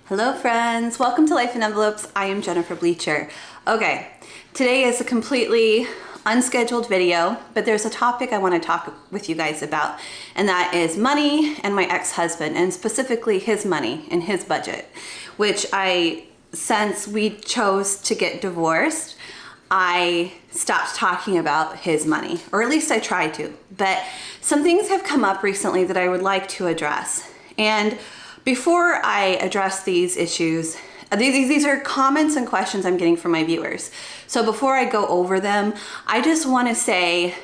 Hello friends, welcome to Life in Envelopes. I am Jennifer Bleecher. Okay, today is a completely unscheduled video, but there's a topic I want to talk with you guys about, and that is money and my ex-husband, and specifically his money and his budget, which since we chose to get divorced, I stopped talking about his money, or at least I tried to. But some things have come up recently that I would like to address. And before I address these issues, these are comments and questions I'm getting from my viewers. So before I go over them, I just want to say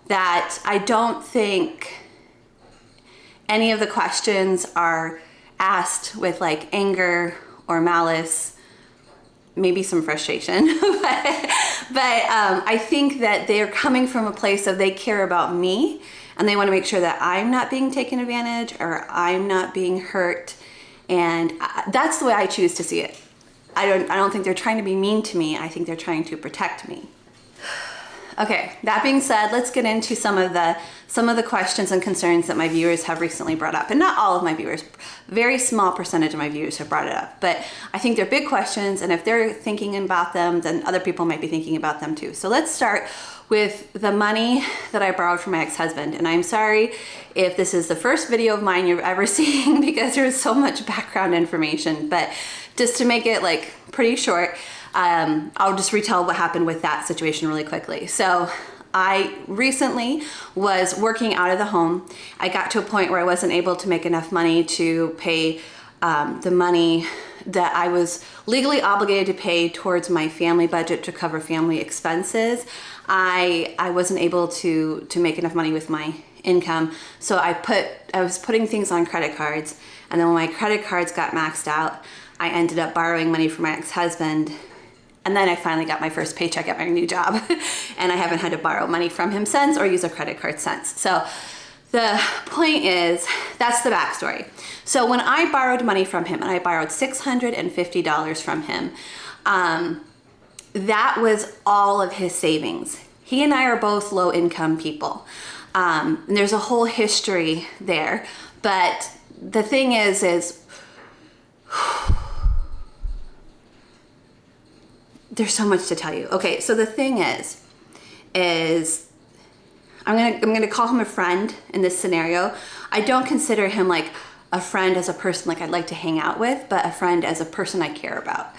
that I don't think any of the questions are asked with like anger or malice, maybe some frustration, but I think that they're coming from a place of they care about me and they want to make sure that I'm not being taken advantage or I'm not being hurt. And that's the way I choose to see it. I don't think they're trying to be mean to me. I think they're trying to protect me. Okay, that being said, let's get into some of the questions and concerns that my viewers have recently brought up. And not all of my viewers, very small percentage of my viewers have brought it up. But I think they're big questions, and if they're thinking about them, then other people might be thinking about them too. So let's start with the money that I borrowed from my ex-husband. And I'm sorry if this is the first video of mine you're ever seeing because there's so much background information. But just to make it like pretty short, I'll just retell what happened with that situation really quickly. So I recently was working out of the home. I got to a point where I wasn't able to make enough money to pay the money that I was legally obligated to pay towards my family budget to cover family expenses. I wasn't able to make enough money with my income. So I was putting things on credit cards, and then when my credit cards got maxed out, I ended up borrowing money from my ex-husband. And then I finally got my first paycheck at my new job and I haven't had to borrow money from him since or use a credit card since. So the point is, that's the backstory. So when I borrowed money from him, and I borrowed $650 from him, that was all of his savings. He and I are both low income people. And there's a whole history there. But the thing is there's so much to tell you. Okay, so the thing is I'm gonna call him a friend in this scenario. I don't consider him like a friend as a person like I'd like to hang out with, but a friend as a person I care about.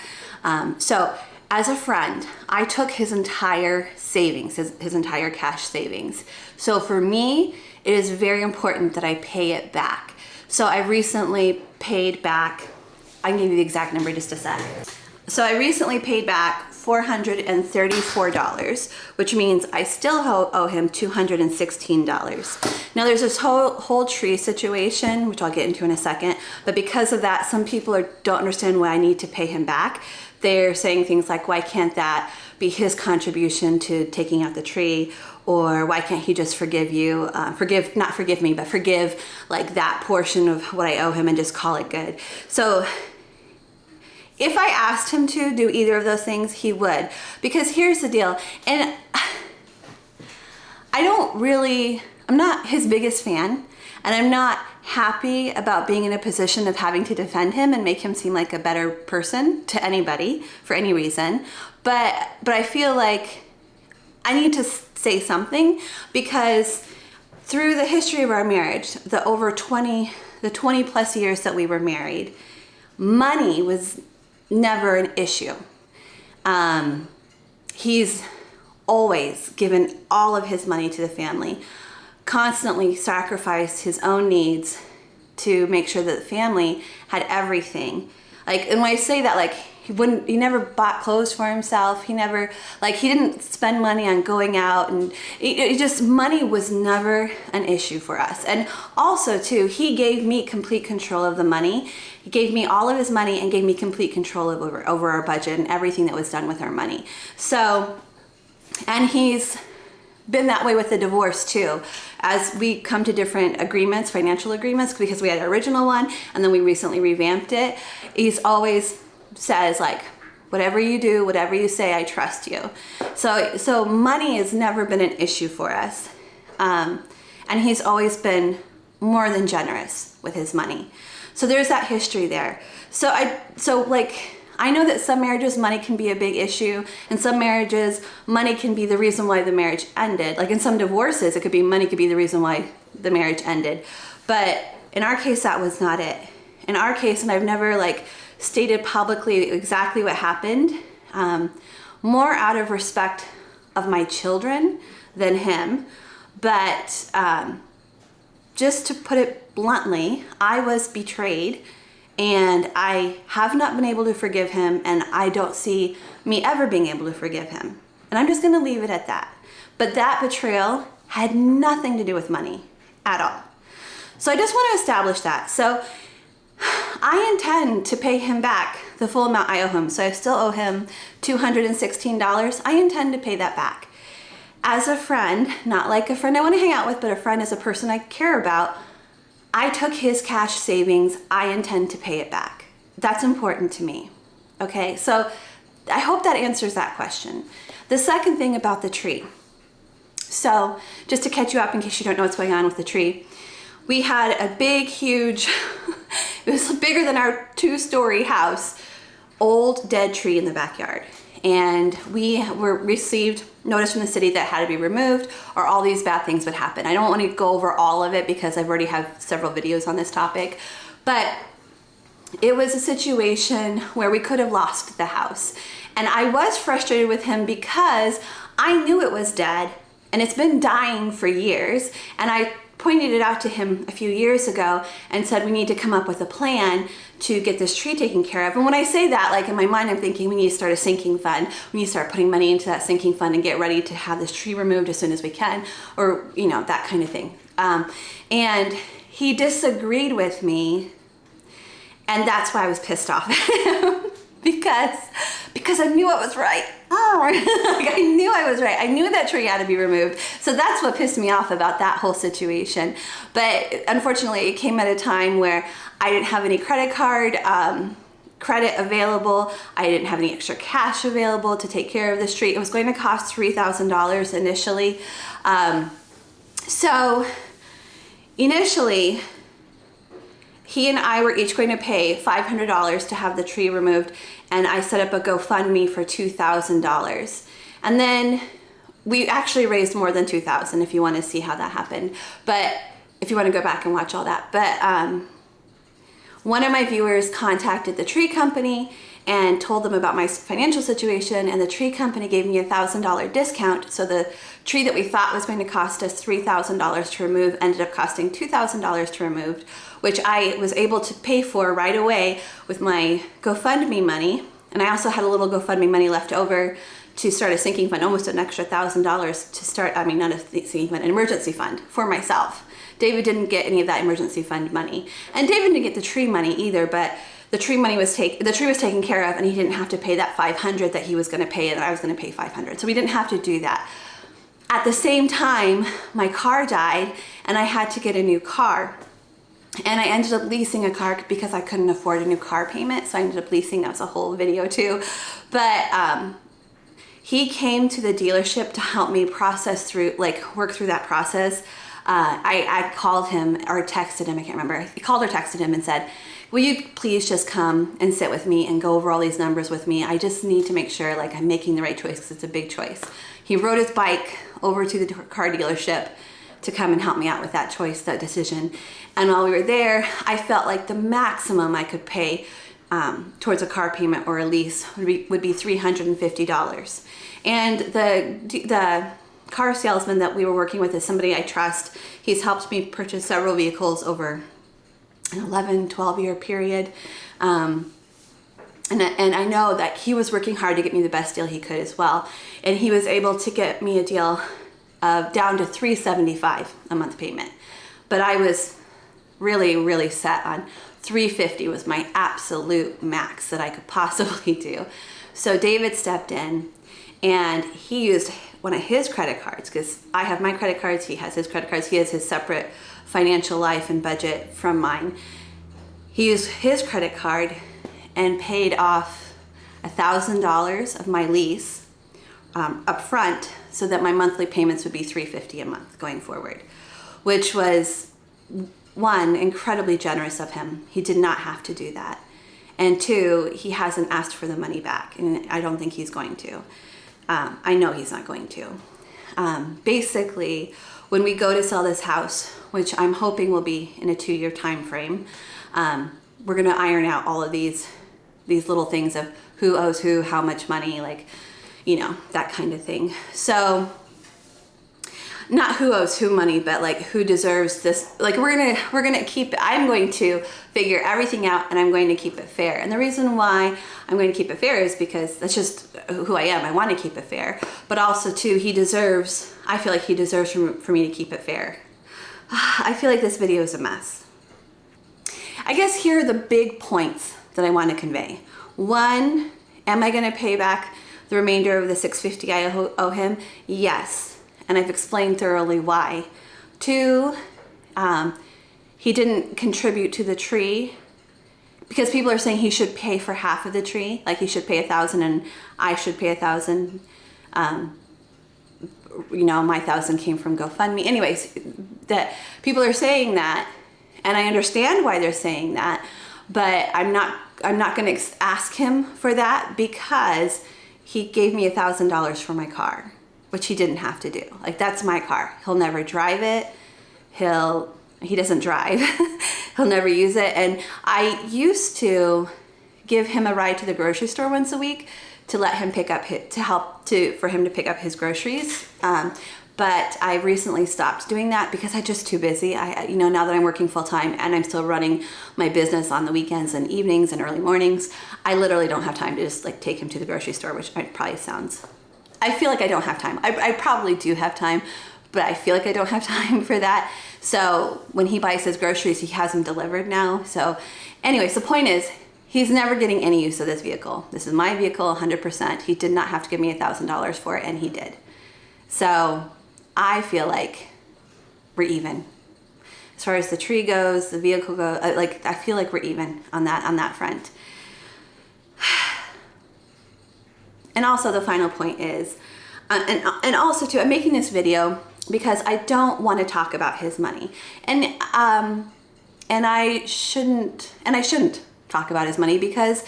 So as a friend, I took his entire savings, his entire cash savings. So for me, it is very important that I pay it back. So I recently paid back, I can give you the exact number in just a sec. So I recently paid back $434, which means I still owe him $216. Now there's this whole tree situation, which I'll get into in a second, but because of that, some people don't understand why I need to pay him back. They're saying things like, why can't that be his contribution to taking out the tree? Or why can't he just forgive you, forgive like that portion of what I owe him and just call it good? So if I asked him to do either of those things, he would. Because here's the deal, and I'm not his biggest fan, and I'm not happy about being in a position of having to defend him and make him seem like a better person to anybody for any reason. But I feel like I need to say something, because through the history of our marriage, the 20 plus years that we were married, money was never an issue. He's always given all of his money to the family, constantly sacrificed his own needs to make sure that the family had everything. Like, and when I say that, like, he never bought clothes for himself. He didn't spend money on going out, and money was never an issue for us. And also too, he gave me complete control of the money. He gave me all of his money and gave me complete control over our budget and everything that was done with our money. So, and he's been that way with the divorce too. As we come to different agreements, financial agreements, because we had our original one and then we recently revamped it, he's always says like, whatever you do, whatever you say, I trust you. So money has never been an issue for us. And he's always been more than generous with his money. So there's that history there. So I know that some marriages, money can be a big issue. In some marriages, money can be the reason why the marriage ended. Like in some divorces, it could be money could be the reason why the marriage ended. But in our case, that was not it. In our case, and I've never like stated publicly exactly what happened, more out of respect of my children than him. But just to put it bluntly, I was betrayed. And I have not been able to forgive him, and I don't see me ever being able to forgive him. And I'm just gonna leave it at that. But that betrayal had nothing to do with money at all. So I just wanna establish that. So I intend to pay him back the full amount I owe him. So I still owe him $216. I intend to pay that back. As a friend, not like a friend I wanna hang out with, but a friend as a person I care about, I took his cash savings. I intend to pay it back. That's important to me. Okay, so I hope that answers that question. The second thing about the tree. So just to catch you up in case you don't know what's going on with the tree, we had a big, huge, it was bigger than our 2-story house, old dead tree in the backyard. And we received notice from the city that it had to be removed or all these bad things would happen. I don't want to go over all of it because I've already have several videos on this topic, but it was a situation where we could have lost the house. And I was frustrated with him because I knew it was dead and it's been dying for years. And I pointed it out to him a few years ago and said, we need to come up with a plan to get this tree taken care of. And when I say that, like in my mind, I'm thinking we need to start a sinking fund. We need to start putting money into that sinking fund and get ready to have this tree removed as soon as we can, or, you know, that kind of thing. And he disagreed with me, and that's why I was pissed off at him because I knew I was right. Like I knew I was right. I knew that tree had to be removed. So that's what pissed me off about that whole situation. But unfortunately, it came at a time where I didn't have any credit card credit available. I didn't have any extra cash available to take care of this tree. It was going to cost $3,000 initially. So initially, he and I were each going to pay $500 to have the tree removed, and I set up a GoFundMe for $2,000. And then we actually raised more than $2,000 if you want to see how that happened. But if you want to go back and watch all that. But one of my viewers contacted the tree company and told them about my financial situation, and the tree company gave me a $1,000 discount. So the tree that we thought was going to cost us $3,000 to remove ended up costing $2,000 to remove, which I was able to pay for right away with my GoFundMe money. And I also had a little GoFundMe money left over to start a sinking fund, almost an extra $1,000 to start, I mean, not a sinking fund, an emergency fund for myself. David didn't get any of that emergency fund money. And David didn't get the tree money either, but the tree money was taken care of, and he didn't have to pay that $500 that he was gonna pay, and I was gonna pay $500. So we didn't have to do that. At the same time, my car died, and I had to get a new car. And I ended up leasing a car because I couldn't afford a new car payment, so I ended up leasing. That was a whole video too. But he came to the dealership to help me process through, like work through that process. I called him or texted him, I can't remember. I called or texted him and said, will you please just come and sit with me and go over all these numbers with me? I just need to make sure like I'm making the right choice because it's a big choice. He rode his bike over to the car dealership to come and help me out with that choice, that decision. And while we were there, I felt like the maximum I could pay towards a car payment or a lease would be $350. And the car salesman that we were working with is somebody I trust. He's helped me purchase several vehicles over an 11, 12-year period. And I know that he was working hard to get me the best deal he could as well. And he was able to get me a deal of down to $375 a month payment. But I was really, really set on $350 was my absolute max that I could possibly do. So David stepped in and he used one of his credit cards, because I have my credit cards, he has his credit cards, he has his separate financial life and budget from mine. He used his credit card and paid off $1,000 of my lease up front so that my monthly payments would be $350 a month going forward, which was one, incredibly generous of him. He did not have to do that. And two, he hasn't asked for the money back, and I don't think he's going to. I know he's not going to. Basically, when we go to sell this house, which I'm hoping will be in a 2-year time frame, we're gonna iron out all of these little things of who owes who, how much money, like, you know, that kind of thing. So, not who owes who money, but like who deserves this. Like we're gonna keep, I'm going to figure everything out, and I'm going to keep it fair. And the reason why I'm going to keep it fair is because that's just who I am. I want to keep it fair, but also too, I feel like he deserves for me to keep it fair. I feel like this video is a mess. I guess here are the big points that I want to convey. One, am I going to pay back the remainder of the $650 I owe him? Yes. And I've explained thoroughly why. Two, he didn't contribute to the tree, because people are saying he should pay for half of the tree, like he should pay $1,000 and I should pay $1,000. You know, my $1,000 came from GoFundMe. Anyways, that people are saying that, and I understand why they're saying that, but I'm not going to ask him for that, because he gave me $1,000 for my car, which he didn't have to do. Like, that's my car. He'll never drive it. He doesn't drive. He'll never use it. And I used to give him a ride to the grocery store once a week to let him pick up for him to pick up his groceries. But I recently stopped doing that because I'm just too busy. You know, now that I'm working full time and I'm still running my business on the weekends and evenings and early mornings, I literally don't have time to just like take him to the grocery store, which probably sounds, I feel like I don't have time. I probably do have time, but I feel like I don't have time for that. So when he buys his groceries, he has them delivered now. So anyways, the point is, he's never getting any use of this vehicle. This is my vehicle 100%. He did not have to give me $1,000 for it, and he did. So I feel like we're even. As far as the tree goes, the vehicle goes, like, I feel like we're even on that front. And also the final point is, and also too, I'm making this video because I don't want to talk about his money, and I shouldn't talk about his money, because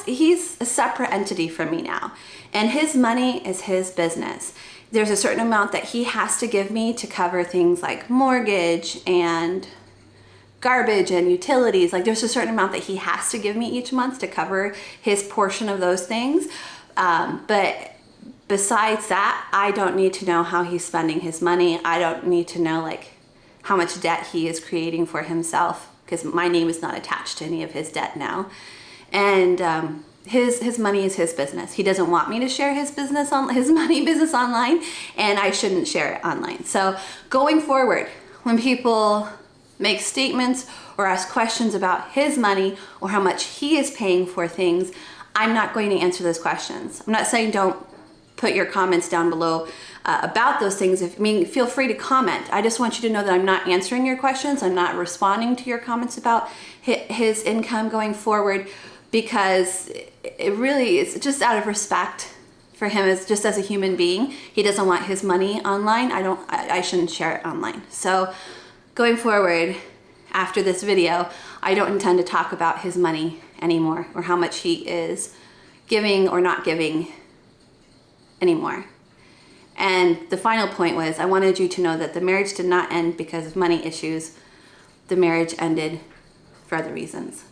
he's a separate entity from me now, and his money is his business. There's a certain amount that he has to give me to cover things like mortgage and garbage and utilities. Like, there's a certain amount that he has to give me each month to cover his portion of those things. But besides that, I don't need to know how he's spending his money. I don't need to know like how much debt he is creating for himself, because my name is not attached to any of his debt now. And his money is his business. He doesn't want me to share his money business online, and I shouldn't share it online. So going forward, when people make statements or ask questions about his money or how much he is paying for things, I'm not going to answer those questions. I'm not saying don't put your comments down below about those things. Feel free to comment. I just want you to know that I'm not answering your questions. I'm not responding to your comments about his income going forward, because it really is just out of respect for him as a human being. He doesn't want his money online. I shouldn't share it online. So going forward, after this video, I don't intend to talk about his money anymore, or how much he is giving or not giving anymore. And the final point was, I wanted you to know that the marriage did not end because of money issues. The marriage ended for other reasons.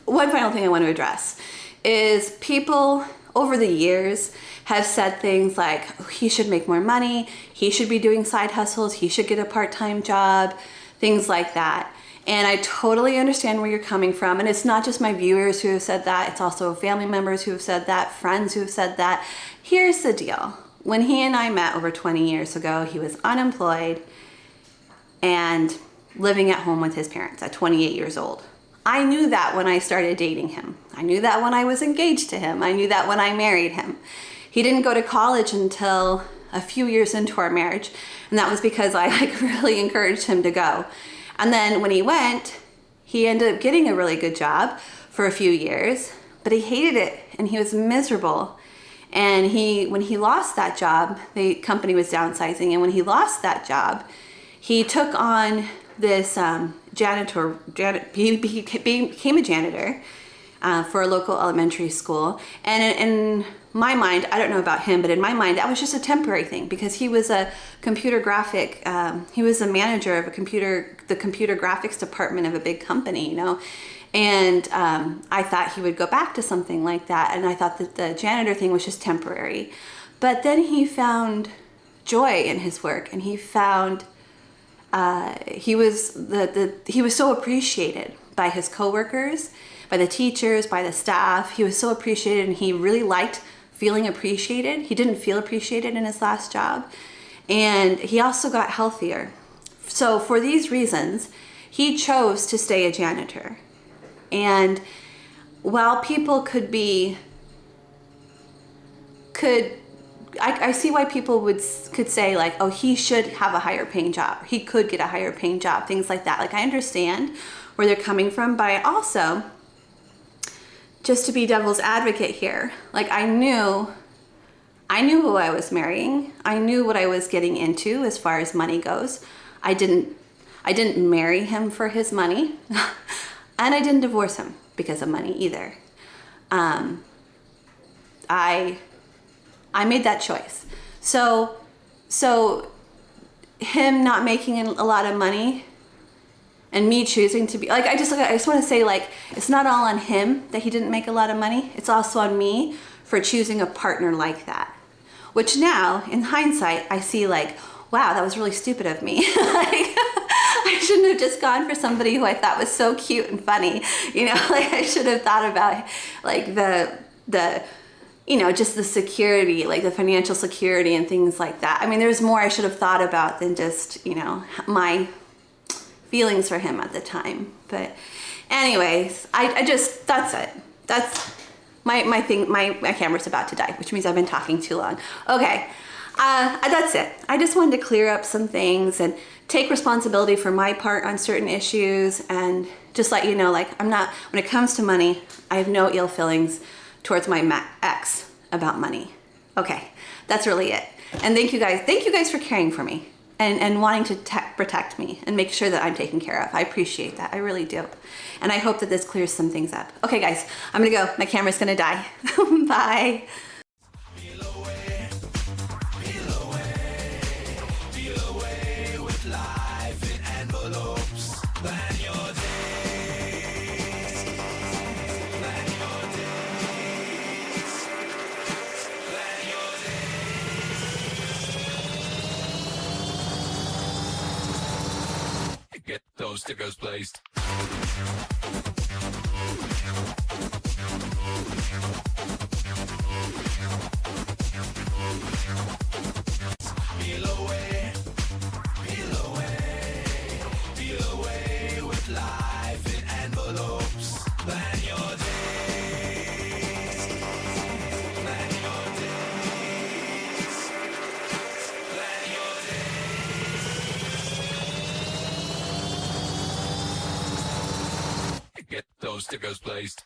One final thing I want to address is people over the years have said things like, oh, he should make more money, he should be doing side hustles, he should get a part-time job, things like that. And I totally understand where you're coming from. And it's not just my viewers who have said that, it's also family members who have said that, friends who have said that. Here's the deal. When he and I met over 20 years ago, he was unemployed and living at home with his parents at 28 years old. I knew that when I started dating him. I knew that when I was engaged to him. I knew that when I married him. He didn't go to college until a few years into our marriage, and that was because I really encouraged him to go. And then when he went, he ended up getting a really good job for a few years, but he hated it and he was miserable. And when he lost that job, the company was downsizing, and when he lost that job, he took on this he became a janitor for a local elementary school. And in my mind, I don't know about him, but in my mind, that was just a temporary thing, because he was a computer graphic, he was a manager of the computer graphics department of a big company, you know. And I thought he would go back to something like that. And I thought that the janitor thing was just temporary. But then he found joy in his work, and he found he was so appreciated by his coworkers, by the teachers, by the staff. He was so appreciated, and he really liked feeling appreciated. He didn't feel appreciated in his last job. And he also got healthier. So for these reasons, he chose to stay a janitor. And while people I see why people could say, like, oh, he should have a higher paying job. He could get a higher paying job, things like that. Like, I understand where they're coming from, but I also, just to be devil's advocate here, like, I knew who I was marrying. I knew what I was getting into as far as money goes. I didn't marry him for his money, and I didn't divorce him because of money either. I made that choice. So him not making a lot of money and me choosing to be, like, I just want to say, like, it's not all on him that he didn't make a lot of money. It's also on me for choosing a partner like that, which now in hindsight, I see, like, wow, that was really stupid of me. Like, I shouldn't have just gone for somebody who I thought was so cute and funny, you know. Like, I should have thought about, like, the you know, just the security, like the financial security and things like that. I mean, there's more I should have thought about than just, you know, my feelings for him at the time. But anyways, I just, that's it. That's my thing. My camera's about to die, which means I've been talking too long. Okay, that's it. I just wanted to clear up some things and take responsibility for my part on certain issues, and just let you know, like, I'm not, when it comes to money, I have no ill feelings towards my ex about money. Okay, that's really it. And thank you guys for caring for me and wanting to protect me and make sure that I'm taken care of. I appreciate that, I really do. And I hope that this clears some things up. Okay guys, I'm gonna go, my camera's gonna die. Bye. Get those stickers placed. Feel away with life in envelopes. Plan your days. Plan your days. Plan your days. Get those stickers placed.